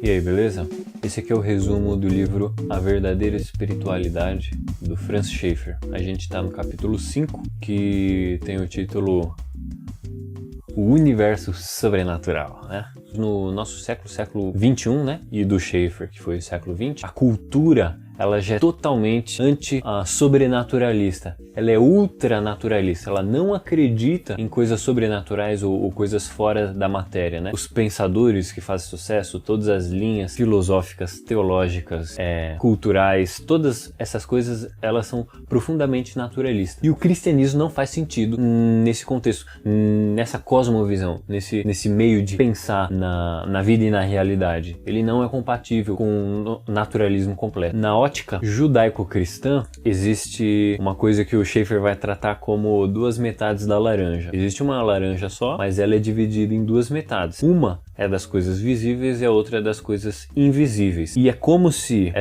E aí, beleza? Esse aqui é o resumo do livro A Verdadeira Espiritualidade, do Franz Schaeffer. A gente está no capítulo 5, que tem o título O Universo Sobrenatural, né? No nosso século 21, né? E do Schaeffer, que foi o século 20, a cultura ela já é totalmente anti-sobrenaturalista. Ela é ultranaturalista. Ela não acredita em coisas sobrenaturais ou coisas fora da matéria, né? Os pensadores que fazem sucesso, todas as linhas filosóficas, teológicas, culturais, todas essas coisas, elas são profundamente naturalistas. E o cristianismo não faz sentido nesse contexto, nessa cosmovisão, nesse meio de pensar na vida e na realidade. Ele não é compatível com o naturalismo completo. Na ótica judaico-cristã, existe uma coisa que o Schaeffer vai tratar como duas metades da laranja. Existe uma laranja só, mas ela é dividida em duas metades. Uma é das coisas visíveis e a outra é das coisas invisíveis. E é como se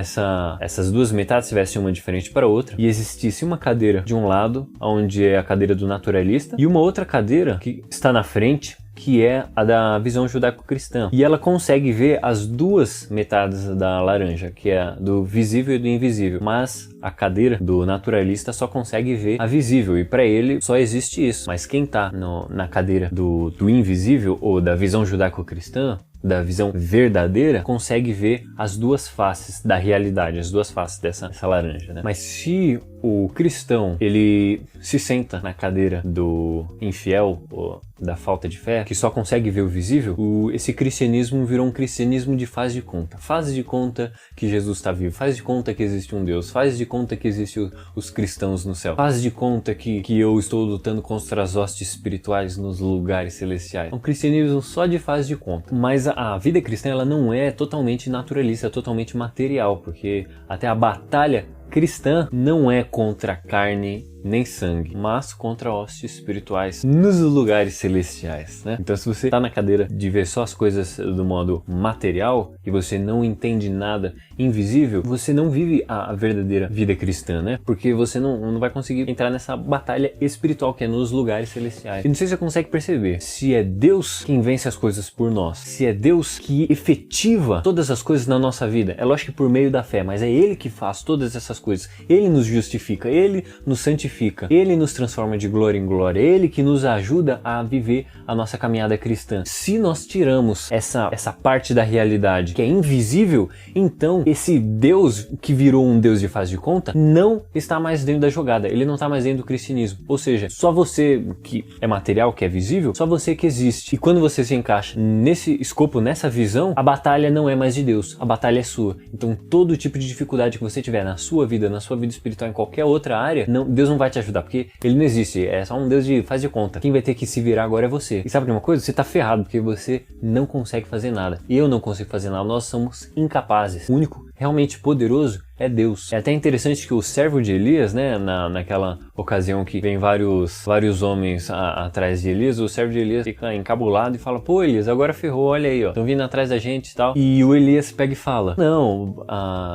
essas duas metades tivessem uma diferente para a outra e existisse uma cadeira de um lado, onde é a cadeira do naturalista, e uma outra cadeira que está na frente, que é a da visão judaico-cristã. E ela consegue ver as duas metades da laranja, que é a do visível e do invisível. Mas a cadeira do naturalista só consegue ver a visível, e para ele só existe isso. Mas quem está na cadeira do invisível, ou da visão judaico-cristã, da visão verdadeira, consegue ver as duas faces da realidade, as duas faces dessa laranja, né? Mas se o cristão, ele se senta na cadeira do infiel, ou da falta de fé, que só consegue ver o visível, esse cristianismo virou um cristianismo de faz de conta. Faz de conta que Jesus está vivo, faz de conta que existe um Deus, faz de conta que existem os cristãos no céu, faz de conta que eu estou lutando contra as hostes espirituais nos lugares celestiais. É um cristianismo só de faz de conta. Mas a vida cristã, ela não é totalmente naturalista, é totalmente material, porque até a batalha cristã não é contra carne nem sangue, mas contra hostes espirituais nos lugares celestiais, né? Então, se você está na cadeira de ver só as coisas do modo material e você não entende nada invisível, você não vive a verdadeira vida cristã, né? Porque você não vai conseguir entrar nessa batalha espiritual que é nos lugares celestiais. E não sei se você consegue perceber, se é Deus quem vence as coisas por nós, se é Deus que efetiva todas as coisas na nossa vida, é lógico que por meio da fé, mas é Ele que faz todas essas coisas. Ele nos justifica, Ele nos santifica, Ele nos transforma de glória em glória, Ele que nos ajuda a viver a nossa caminhada cristã. Se nós tiramos essa parte da realidade que é invisível, então esse Deus que virou um Deus de faz de conta não está mais dentro da jogada, ele não está mais dentro do cristianismo. Ou seja, só você que é material, que é visível, só você que existe. E quando você se encaixa nesse escopo, nessa visão, a batalha não é mais de Deus, a batalha é sua. Então todo tipo de dificuldade que você tiver na sua vida espiritual, em qualquer outra área, Deus não vai te ajudar, porque ele não existe, é só um Deus de faz de conta. Quem vai ter que se virar agora é você. E sabe de uma coisa? Você tá ferrado, porque você não consegue fazer nada. Eu não consigo fazer nada, nós somos incapazes. O único realmente poderoso é Deus. É até interessante que o servo de Elias, né, naquela ocasião que vem vários homens atrás de Elias, o servo de Elias fica encabulado e fala: pô, Elias, agora ferrou, olha aí, ó, estão vindo atrás da gente e tal. E o Elias pega e fala: não,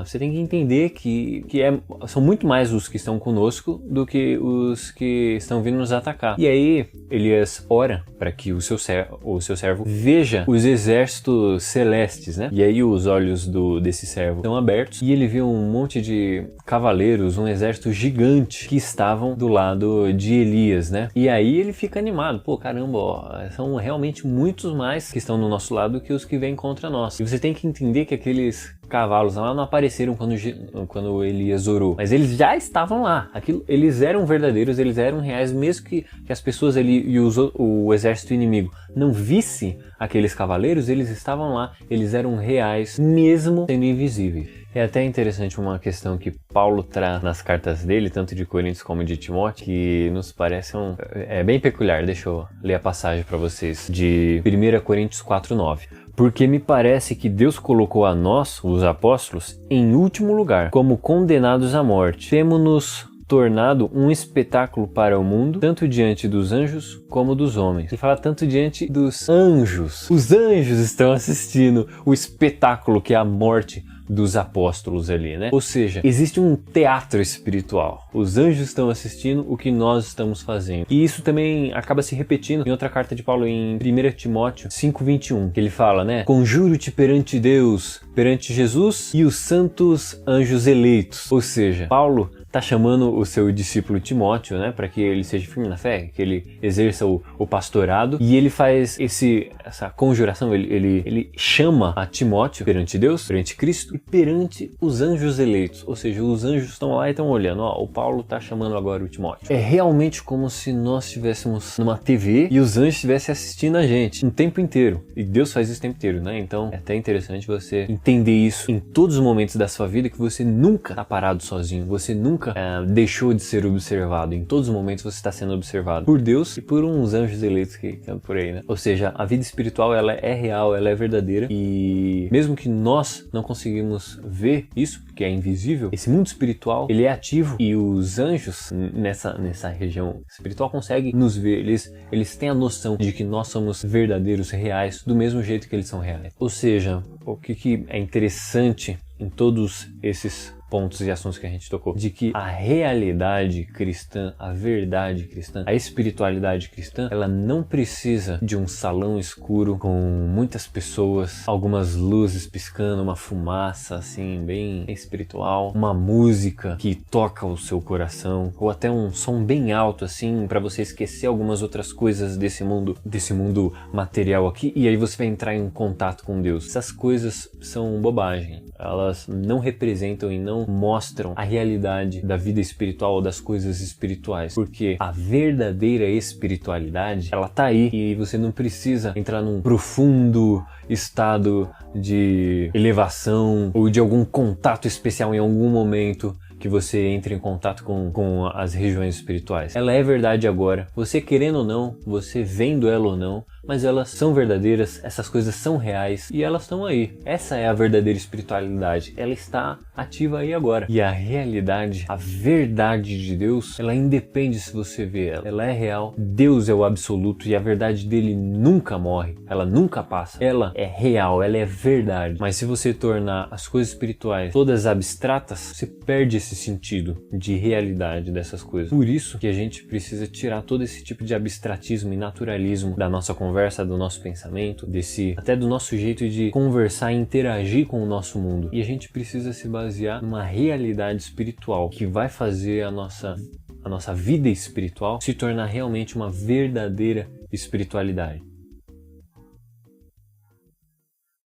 você tem que entender que são muito mais os que estão conosco do que os que estão vindo nos atacar. E aí Elias ora para que o seu servo veja os exércitos celestes, né? E aí os olhos desse servo estão abertos e ele vê um monte de cavaleiros, um exército gigante que estavam do lado de Elias, né? E aí ele fica animado, pô, caramba, ó, são realmente muitos mais que estão no nosso lado que os que vêm contra nós. E você tem que entender que aqueles cavalos lá não apareceram quando Elias orou, mas eles já estavam lá. Eles eram verdadeiros, eles eram reais, mesmo que as pessoas ali e o exército inimigo não visse aqueles cavaleiros, eles estavam lá, eles eram reais, mesmo sendo invisíveis. É até interessante uma questão que Paulo traz nas cartas dele, tanto de Coríntios como de Timóteo, que nos parece bem peculiar. Deixa eu ler a passagem para vocês, de 1 Coríntios 4:9. Porque me parece que Deus colocou a nós, os apóstolos, em último lugar, como condenados à morte. Temo-nos tornado um espetáculo para o mundo, tanto diante dos anjos como dos homens. Ele fala tanto diante dos anjos. Os anjos estão assistindo o espetáculo que é a morte dos apóstolos ali, né? Ou seja, existe um teatro espiritual. Os anjos estão assistindo o que nós estamos fazendo. E isso também acaba se repetindo em outra carta de Paulo, em 1 Timóteo 5:21, que ele fala, né? Conjuro-te perante Deus, perante Jesus e os santos anjos eleitos. Ou seja, Paulo está chamando o seu discípulo Timóteo, né, para que ele seja firme na fé, que ele exerça o pastorado, e ele faz essa conjuração, ele chama a Timóteo perante Deus, perante Cristo e perante os anjos eleitos, ou seja, os anjos estão lá e estão olhando, ó, o Paulo está chamando agora o Timóteo. É realmente como se nós estivéssemos numa TV e os anjos estivessem assistindo a gente o tempo inteiro, e Deus faz isso o tempo inteiro, né, então é até interessante você entender isso em todos os momentos da sua vida, que você nunca está parado sozinho, você nunca deixou de ser observado. Em todos os momentos você está sendo observado por Deus e por uns anjos eleitos que andam por aí, né? Ou seja, a vida espiritual, ela é real, ela é verdadeira, e mesmo que nós não conseguimos ver isso, porque é invisível, esse mundo espiritual, ele é ativo, e os anjos nessa região espiritual conseguem nos ver, eles têm a noção de que nós somos verdadeiros, reais, do mesmo jeito que eles são reais. Ou seja, o que é interessante em todos esses pontos e assuntos que a gente tocou, de que a realidade cristã, a verdade cristã, a espiritualidade cristã, ela não precisa de um salão escuro com muitas pessoas, algumas luzes piscando, uma fumaça assim bem espiritual, uma música que toca o seu coração, ou até um som bem alto assim para você esquecer algumas outras coisas desse mundo material aqui, e aí você vai entrar em contato com Deus. Essas coisas são bobagem, elas não representam e não mostram a realidade da vida espiritual ou das coisas espirituais, porque a verdadeira espiritualidade, ela tá aí, e você não precisa entrar num profundo estado de elevação ou de algum contato especial em algum momento que você entre em contato com as regiões espirituais. Ela é verdade agora, você querendo ou não, você vendo ela ou não, mas elas são verdadeiras, essas coisas são reais e elas estão aí. Essa é a verdadeira espiritualidade, ela está ativa aí agora. E a realidade, a verdade de Deus, ela independe se você vê ela. Ela é real, Deus é o absoluto e a verdade dele nunca morre, ela nunca passa. Ela é real, ela é verdade. Mas se você tornar as coisas espirituais todas abstratas, você perde esse sentido de realidade dessas coisas. Por isso que a gente precisa tirar todo esse tipo de abstratismo e naturalismo da nossa conversa, do nosso pensamento, até do nosso jeito de conversar e interagir com o nosso mundo. E a gente precisa se basear numa realidade espiritual que vai fazer a nossa vida espiritual se tornar realmente uma verdadeira espiritualidade.